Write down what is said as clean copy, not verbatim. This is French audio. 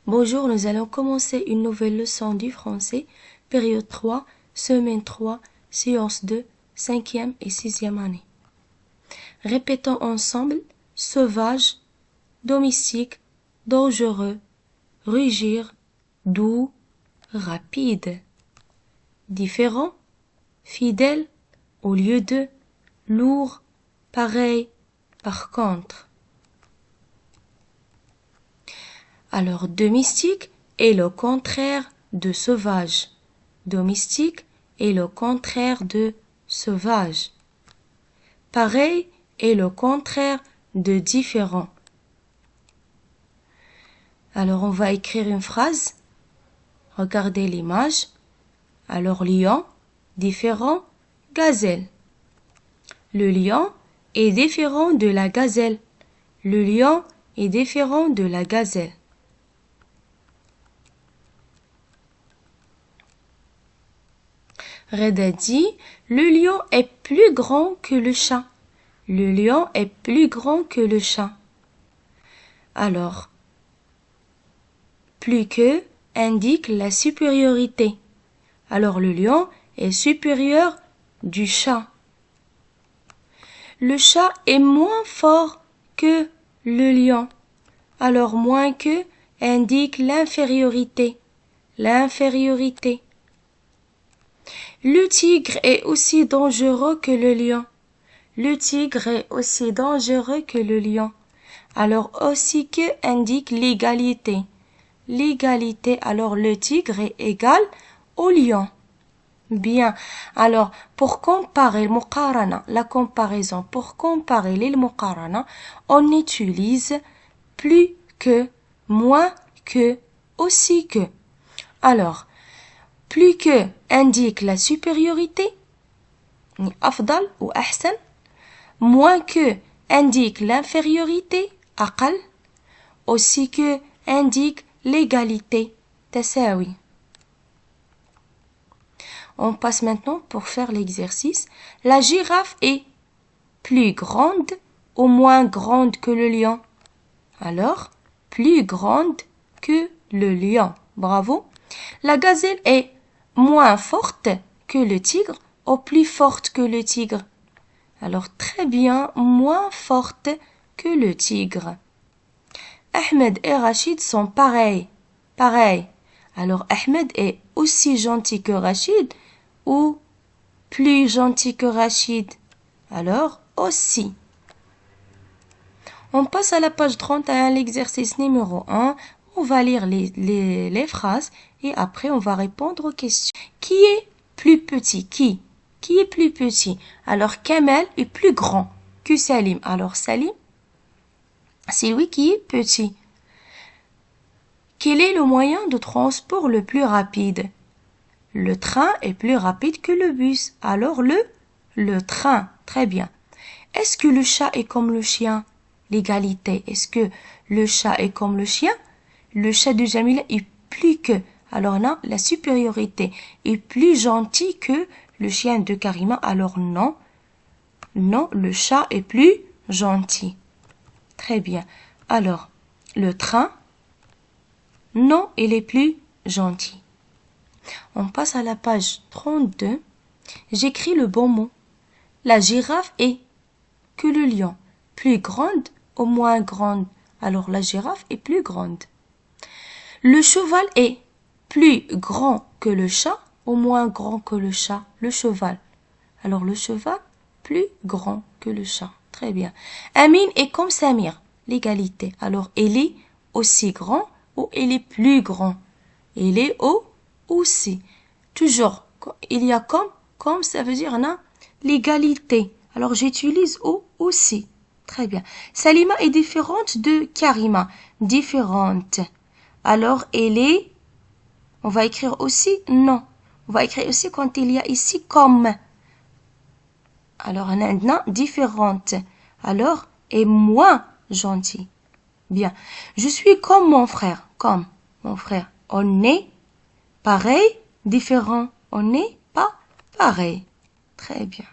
Bonjour, nous allons commencer une nouvelle leçon du français, période 3, semaine 3, séance 2, 5e et 6e année. Répétons ensemble sauvage, domestique, dangereux, rugir, doux, rapide, différent, fidèle, au lieu de, lourd, pareil, par contre. Alors, domestique est le contraire de sauvage. Domestique est le contraire de sauvage. Pareil est le contraire de différent. Alors, on va écrire une phrase. Regardez l'image. Alors, lion, différent, gazelle. Le lion est différent de la gazelle. Le lion est différent de la gazelle. Reda dit, le lion est plus grand que le chat. Le lion est plus grand que le chat. Alors, plus que indique la supériorité. Alors, le lion est supérieur du chat. Le chat est moins fort que le lion. Alors, moins que indique l'infériorité. L'infériorité. Le tigre est aussi dangereux que le lion. Le tigre est aussi dangereux que le lion. Alors aussi que indique l'égalité. L'égalité, alors le tigre est égal au lion. Bien. Alors, pour comparer le muqarana, la comparaison, pour comparer les muqarana, on utilise plus que, moins que, aussi que. Alors, plus que indique la supériorité, afdal ou ahsan, moins que indique l'infériorité, aqal, aussi que indique l'égalité, tasawi. On passe maintenant pour faire l'exercice. La girafe est plus grande ou moins grande que le lion? Alors, plus grande que le lion. Bravo. La gazelle est moins forte que le tigre ou plus forte que le tigre? Alors, très bien, moins forte que le tigre. Ahmed et Rachid sont pareils. Pareils. Alors, Ahmed est aussi gentil que Rachid ou plus gentil que Rachid? Alors, aussi. On passe à la page 31, l'exercice numéro 1. On va lire les phrases et après on va répondre aux questions. Qui est plus petit? Qui est plus petit? Alors, Kamel est plus grand que Salim. Alors, Salim, c'est lui qui est petit. Quel est le moyen de transport le plus rapide? Le train est plus rapide que le bus. Alors, le train. Très bien. Est-ce que le chat est comme le chien? L'égalité. Est-ce que le chat est comme le chien? Le chat de Jamila est plus que. Alors non, la supériorité est plus gentil que le chien de Karima. Alors non. Non, le chat est plus gentil. Très bien. Alors, le train, non, il est plus gentil. On passe à la page 32. J'écris le bon mot. La girafe est que le lion. Plus grande ou moins grande? Alors la girafe est plus grande. Le cheval est plus grand que le chat ou moins grand que le chat? Le cheval. Alors le cheval, plus grand que le chat. Très bien. Amine est comme Samir. L'égalité. Alors il est aussi grand ou il est plus grand? Il est aussi. Toujours, il y a comme ça veut dire non, l'égalité. Alors j'utilise aussi. Très bien. Salima est différente de Karima. Différente. Alors elle est, on va écrire aussi non. On va écrire aussi quand il y a ici comme. Alors maintenant, différente. Alors, est moins gentil. Bien. Je suis comme mon frère. Comme mon frère. On est pareil, différent. On n'est pas pareil. Très bien.